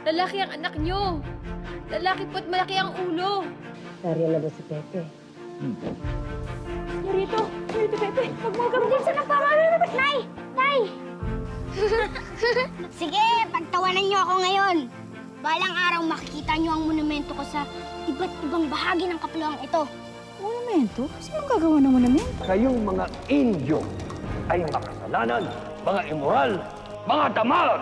Lalaki ang anak nyo. Lalaki po't malaki ang ulo. Nariyan na ba si Pepe? Senyorito Pepe, huwag mo kami din sa Nay! Nay! Sige, pagtawanan niyo ako ngayon. Balang araw makikita niyo ang monumento ko sa iba't ibang bahagi ng kapuluang ito. Monumento? Sinong gagawa ng monumento? Kayong mga Indio ay makasalanan, mga immoral, mga damar!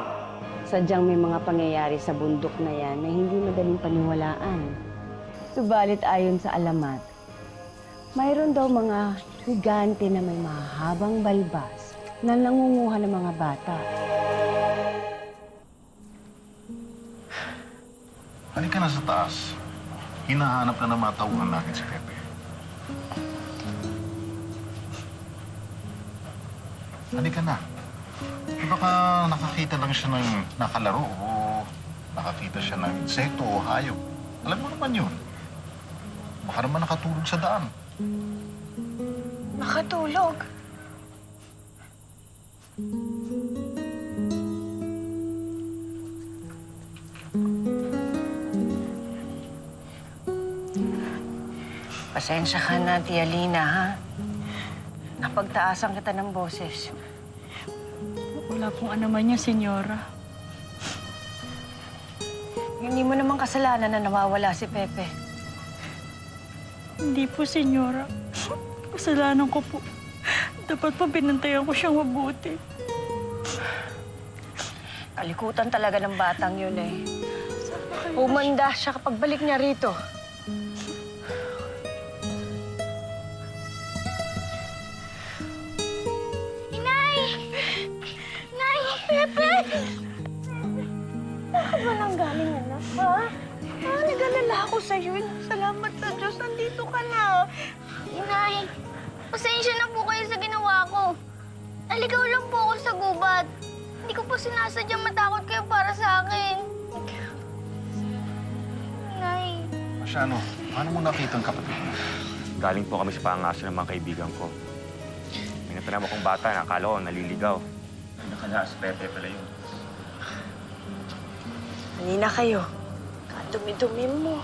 Sadyang may mga pangyayari sa bundok na yan na hindi madaling paniwalaan. Subalit ayon sa alamat, mayroon daw mga higante na may mahabang balbas na nangunguha ng mga bata. Halika na sa taas. Hinahanap na ng mga tauhan natin si Pepe. Halika na. Baka nakakita lang siya ng nakalaro o nakakita siya ng insekto o hayop. Alam mo naman yun. Baka naman nakatulog sa daan. Nakatulog? Pasensya ka na, Tia Lina, ha? Napagtaasan kita ng boses. Wala pong ano man niya, senyora. Hindi mo naman kasalanan na nawawala si Pepe. Hindi po, senyora. Kasalanan ko po. Dapat pa binantayan ko siyang mabuti. Kalikutan talaga ng batang yun eh. Humanda siya kapag balik niya rito. Inay! Nay! Pepe! Bakit ba nang galing, anak, ha? Nag-alala ako sa'yo. Salamat sa Diyos, nandito ka na. Inay! Pasensya na po kayo sa ginawa ko. Naligaw lang po ako sa gubat. Hindi ko po sinasadyang matakot kayo para sa akin. Inay. Masyano, paano mo nakita ang kapatid mo? Galing po kami sa pangaso ng mga kaibigan ko. May natanam akong bata na akala ko naliligaw. Ay, nakala, si Pepe pala yun. Halina kayo. Kadumi-dumi mo.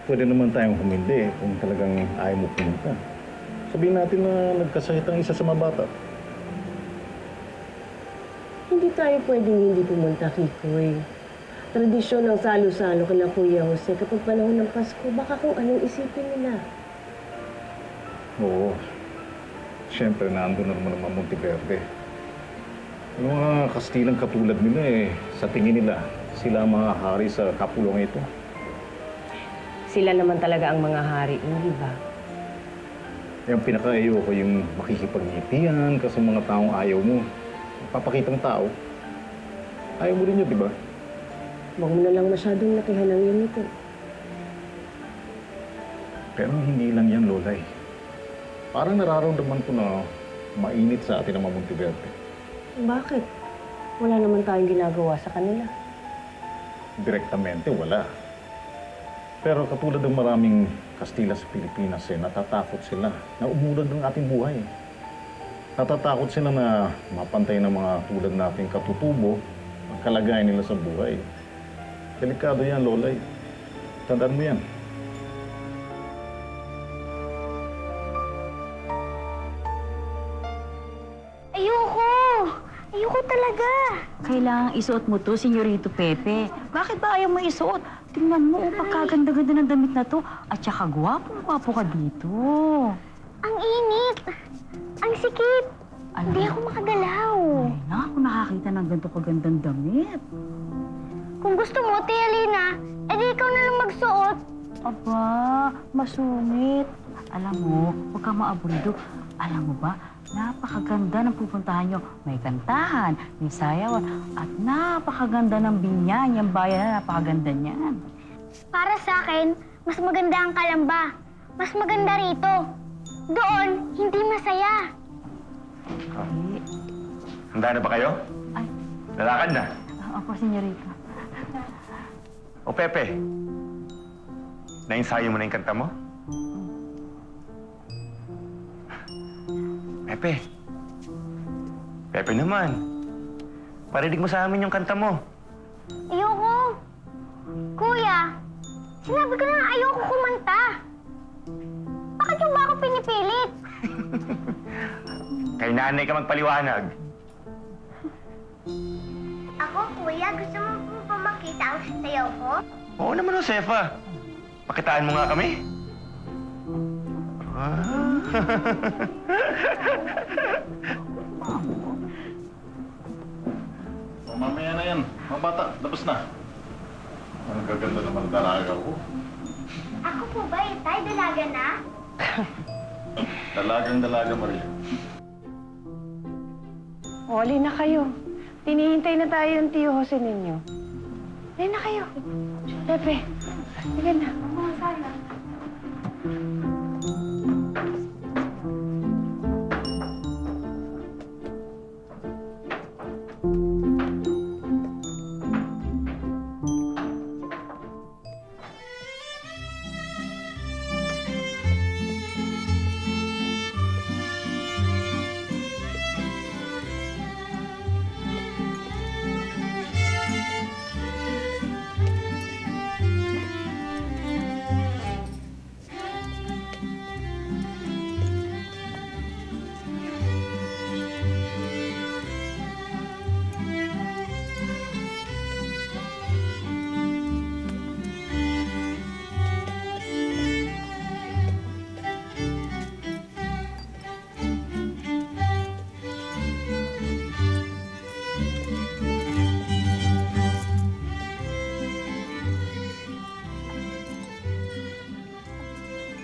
Pwede naman tayong humindi kung talagang ayaw mo pumunta. Sabihin natin na nagkasakit ang isa sa mga bata. Hindi tayo pwedeng hindi pumunta, Kikoy. Tradisyon ng salo-salo kila Kuya Jose kapag panahon ng Pasko, baka kung anong isipin nila. Oo. Siyempre, naandun na naman ang mga Monteverde. Yung mga Kastilang katulad nila sa tingin nila, sila ang mga hari sa kapulong ito. Sila naman talaga ang mga hari, hindi ba? Yung pinaka-ayoko yung makikipag-ngitian kasi mga taong ayaw mo. Papakitang tao. Ayaw mo rin yun, di ba? Huwag mo na lang masyadong nakihan ng iyong ito. Pero hindi lang yan, Lolay. Parang nararamdaman ko na mainit sa atin ang mga Monteverde. Bakit? Wala naman tayong ginagawa sa kanila. Direktamente, wala. Pero katulad ng maraming Kastila sa Pilipinas, natatakot sila na umulad ng ating buhay. Natatakot sila na mapantay ng mga tulad nating katutubo ang kalagayan nila sa buhay. Delikado yan, Lolay. Tandaan mo yan. Ayoko! Ayoko talaga! Kailangang isuot mo to, Senyorito Pepe. Bakit ba ayaw mo isuot? Tingnan mo, pagkaganda-ganda ng damit na to. At saka gwapong-gwapo ka dito. Ang init! Ang sikip! Alam Hindi mo, ako makagalaw. Ay na, ako nakakita ng ganito kagandang damit. Kung gusto mo, Tia Lina, edi ikaw na lang magsuot. Aba, masungit. Alam mo, huwag kang maabundo. Alam mo ba, napakaganda ng pupuntahan nyo. May kantahan, may sayawan, at napakaganda ng binyan. Yung bayan na napakaganda niyan. Para sa akin, mas maganda ang Kalamba. Mas maganda rito. Doon, hindi masaya. Eh, Handa na ba kayo? ay, Lalakad na. opo, senyorita. O Pepe, nainsayo mo na yung kanta mo? Pepe. Pepe naman. Parinig mo sa amin yung kanta mo. Ayoko. Kuya, sinabi ko na ayoko kumanta. Bakit yung ba ako pinipilit? Kay nanay ka magpaliwanag. Ako, kuya, gusto mo po ba makita ang sayaw ko? Oo naman, Josefa. Pakitaan mo nga kami. O, mamaya na yan. Mga bata, tapos na. Ang gaganda naman dalaga ko. Ako po ba, Itay? Dalaga na? Dalagang dalaga, Maria. Oli na kayo. Tinihintay na tayo ng Tio Jose ninyo. Ayun na kayo. Pepe, sige na.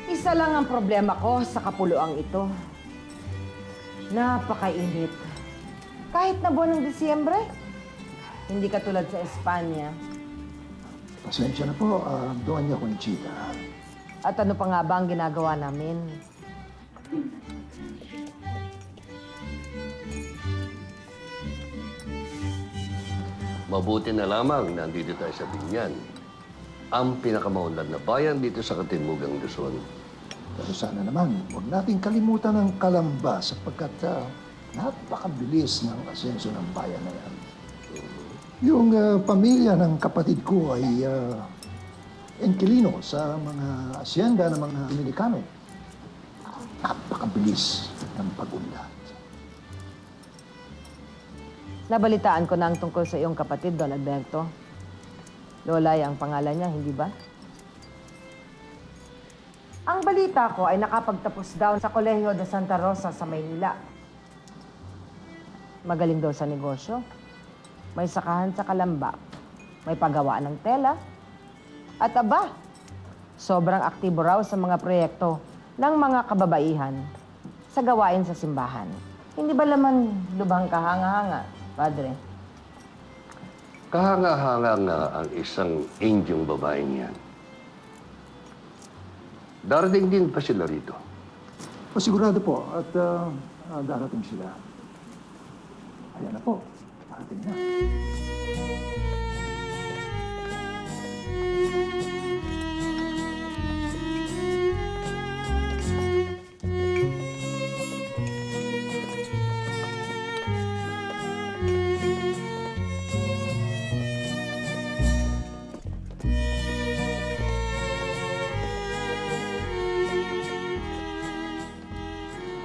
Isa lang ang problema ko sa kapuluang ito. Napakainit. Kahit na buwan ng Disyembre, hindi katulad sa Espanya. Pasensya na po, Doña Conchita. At ano pa nga ba ang ginagawa namin? Mabuti na lamang nandito tayo sa Binyan. Ang pinakamaunlad na bayan dito sa Katinmugang Luzon. Pero sana naman, huwag nating kalimutan ang Kalamba sapagkat napakabilis ng asenso ng bayan na yan. Yung pamilya ng kapatid ko ay inquilino sa mga asyenda ng mga Dominikano. Napakabilis ng pag-unlad. Nabalitaan ko na ang tungkol sa iyong kapatid, Don Alberto. Lolay ang pangalan niya, hindi ba? Ang balita ko ay nakapagtapos daw sa Kolehiyo de Santa Rosa sa Maynila. Magaling daw sa negosyo. May sakahan sa Kalamba. May paggawaan ng tela. At aba, sobrang aktibo raw sa mga proyekto ng mga kababaihan sa gawain sa simbahan. Hindi ba laman lubhang kahanga-hanga, Padre? Kahanga-hanga nga ang isang Indiong babae niyan. Darating din pa sila rito. Pasigurado po at darating sila. Ayan na po, darating na.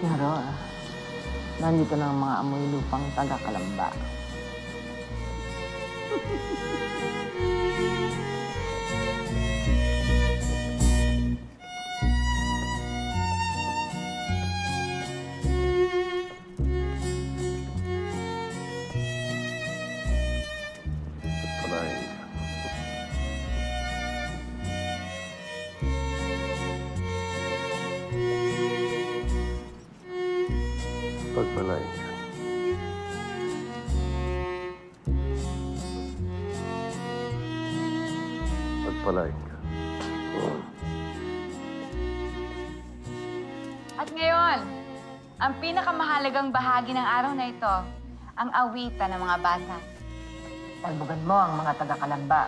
Pero, nandito na ang mga amoy lupang taga-Kalamba. Palayan ka. pagpapalain ka. At ngayon, ang pinakamahalagang bahagi ng araw na ito, ang awitan ng mga bata. Talbugan mo ang mga taga-Kalamba.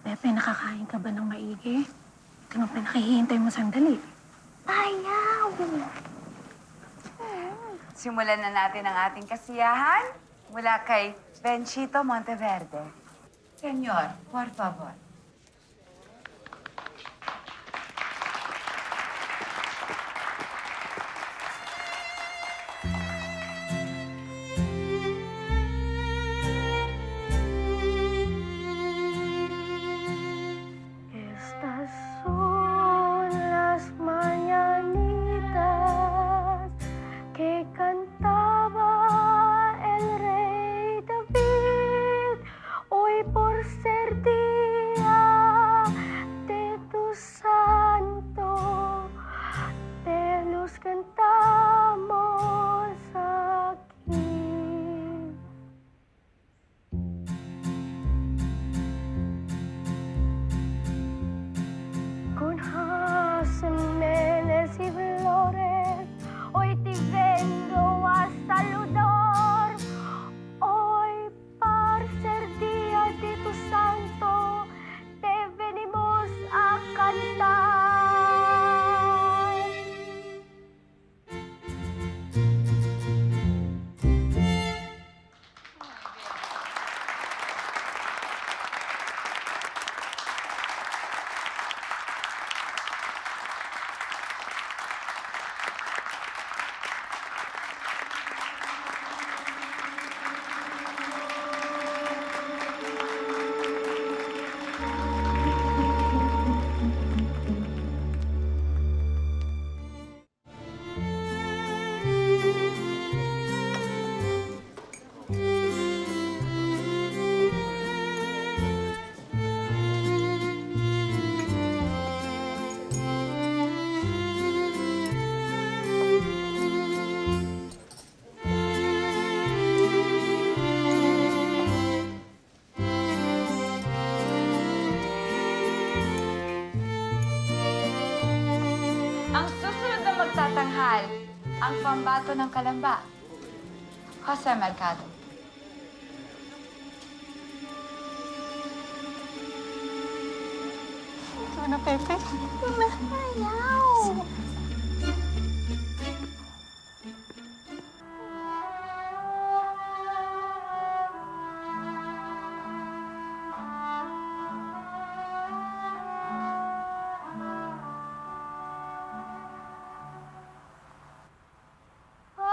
Pepe, nakakain ka ba ng maigi? Ito nung pinakihintay mo sandali. Ayaw! Simulan na natin ang ating kasiyahan mula kay Benchito Monteverde. Senyor, por favor. Estas son las mañanitas que cantaba el rey David. Hoy por ser día de tu santo, te los cantamos aquí. Con jazmines y flores, hoy te vengo a saludar. Hoy, por ser día de tu santo, te venimos a cantar. Ang susunod na magtatanghal, ang pambato ng Kalamba, Jose Mercado. Ito na, Pepe. Ayaw!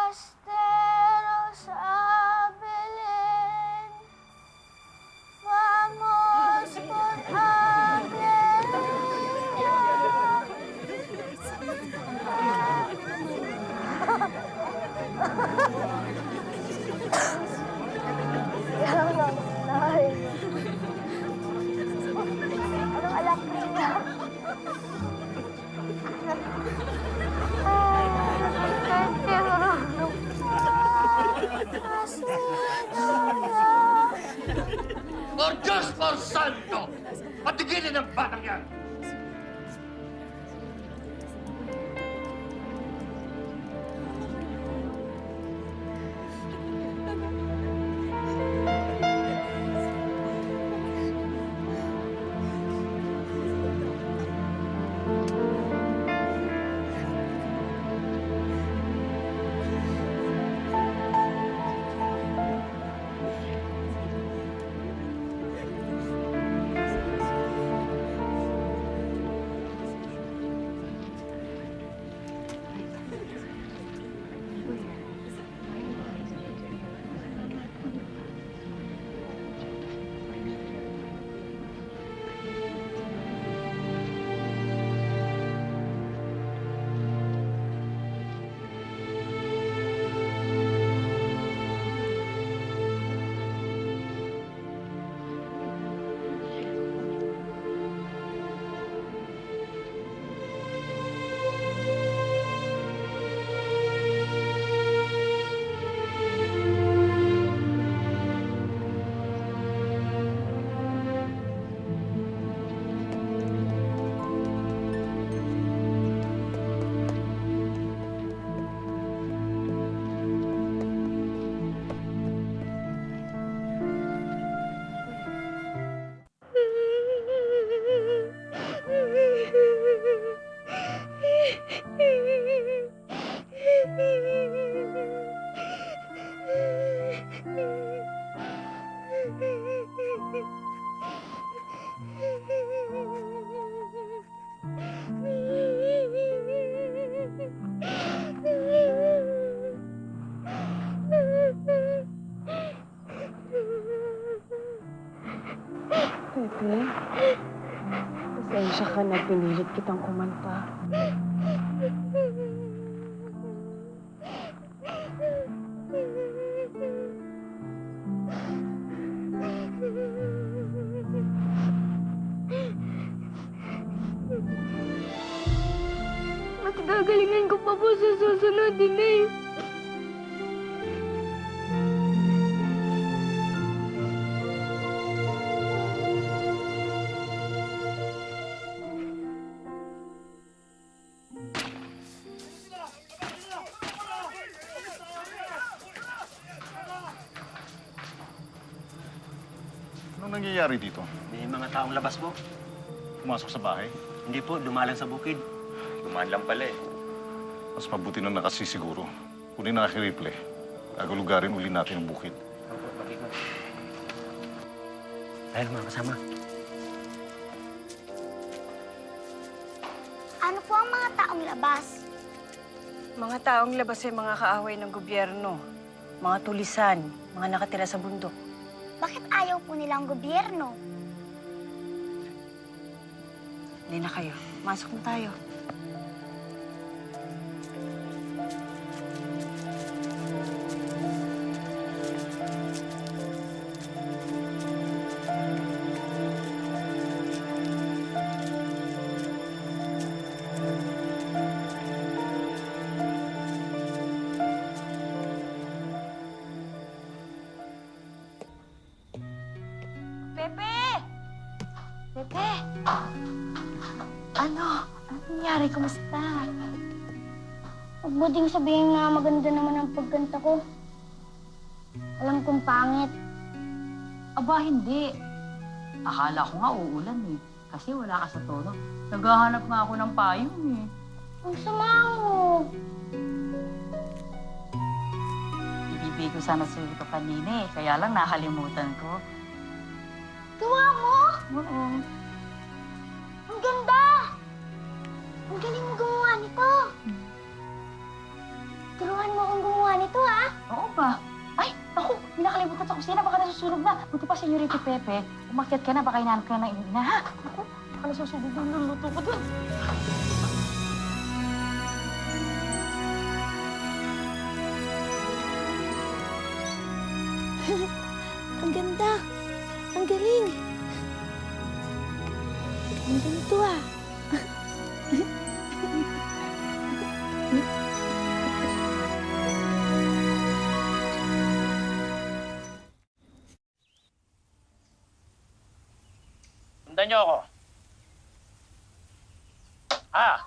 Pasteros a Belén, vamos por Anong alak niya? Por Diyos, por Santo! Patigilin ang batang yan! ka na pinilit kitang kumanta. Mas gagalingan ko pa po sa susunod din eh. Anong nangyayari dito? May mga taong labas po. Pumasok sa bahay? Hindi po, dumalang sa bukid. Dumaan lang pala eh. Mas mabuti na nakasisiguro. Kunin na nakirifle. Agulugarin uli natin ang bukid. Opo, mag-ikot. Tayo mga kasama. Ano po ang mga taong labas? Mga taong labas ay mga kaaway ng gobyerno. Mga tulisan, mga nakatira sa bundok. Bakit ayaw po nilang gobyerno? Hindi na kayo. Masok na tayo. Pepe! Pepe! Ano? Anong nangyari? Kumusta? Huwag mo ding sabihin na maganda naman ang pagkanta ko. Alam kong pangit. Aba, hindi. Akala ko nga uulan eh. Kasi wala ka sa tono. Naghahanap nga ako ng payong eh. Ang sama mo. Ibibigay ko sana sa'yo ito kanina eh. Kaya lang nakalimutan ko. Gawa mo? Oo. Ang ganda! Ang galing mo gumawa nito. Turuan mo akong gumawa nito, ha? Oo ba? Ay, naku, nakalimutan sa kusina. Baka nasusunog na. Buti pa, Senyorita Pepe. Umakyat ka na, baka hinahanap ka na ng ina, ha? Naku, baka nasusunog na luluto ko dun. Ang ganda. Ang galing. Ang ganito, ah. Sundan niyo ako. Ah!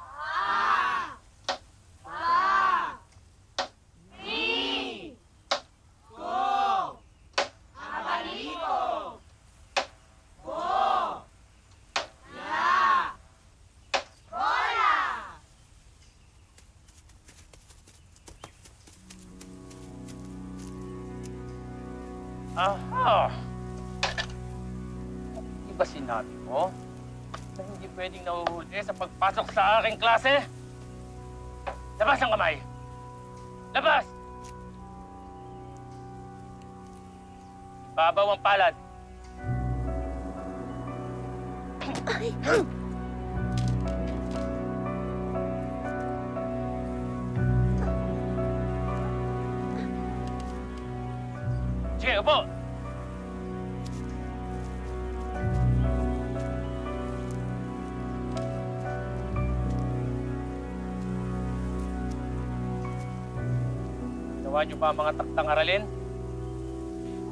Aha! Di ba sinabi mo na hindi pwedeng nahuhuli sa pagpasok sa aking klase? Labas ang kamay! Labas! Babaw ang palad. Sige, upo! Ginawa niyo ba ang mga taktang aralin?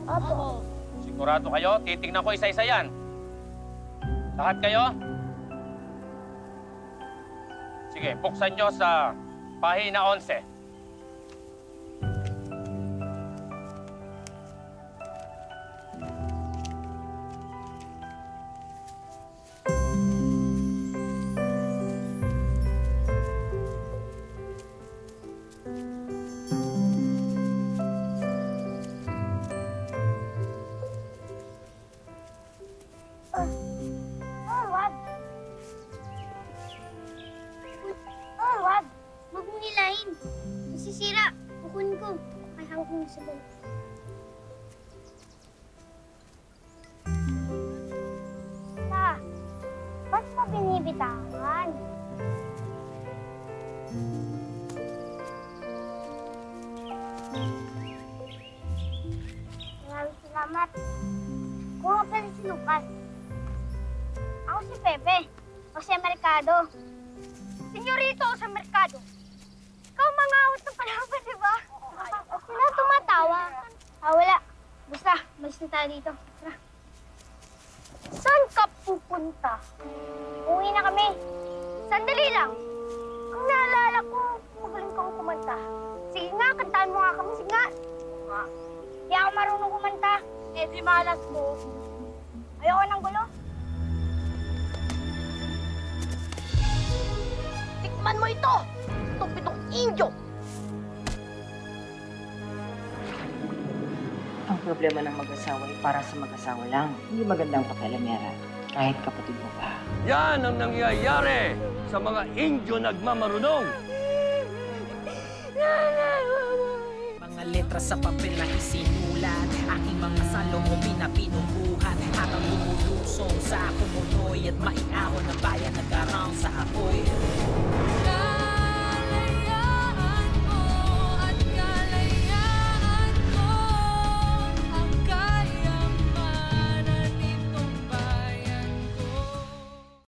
Opo. Sigurado kayo? Titingnan ko isa-isa yan. Lahat kayo? Sige, buksan niyo sa pahina 11. Wag. Wag. Huwag mong hilahin. Masisira. Kukunin ko. Ay, hawak mo sa bal. Pa, ba't mo binibigyan bitawan. Maraming salamat. Kung nga pala si Lucas. Ako si Pepe. Jose Mercado. Senyorito Jose Mercado. Ikaw mangawat ng palaban, di ba? Sila tumatawa. Wala. Basta, malis na tayo dito. Tara. Saan ka pupunta? Uwi na kami. Sandali lang. Kung naalala ko, magaling kang kumanta. Sige nga, kantahan mo nga kami. Sige nga. Hindi ako marunong kumanta. Eh, di malas mo. Ayoko ng gulo. Tikman mo ito! Itong pitong indio! Ang problema ng mag-asawa ay para sa mag-asawa lang. Hindi magandang pakialamera. Kahit kapatid mo pa. Yan ang nangyayari sa mga Indyo nagmamarunong. Mga letra sa papel na isinulat, aking mga saloobin na pinubuhat, habang lumulusong sa kumunoy at maiahon na bayan nag-arang sa apoy.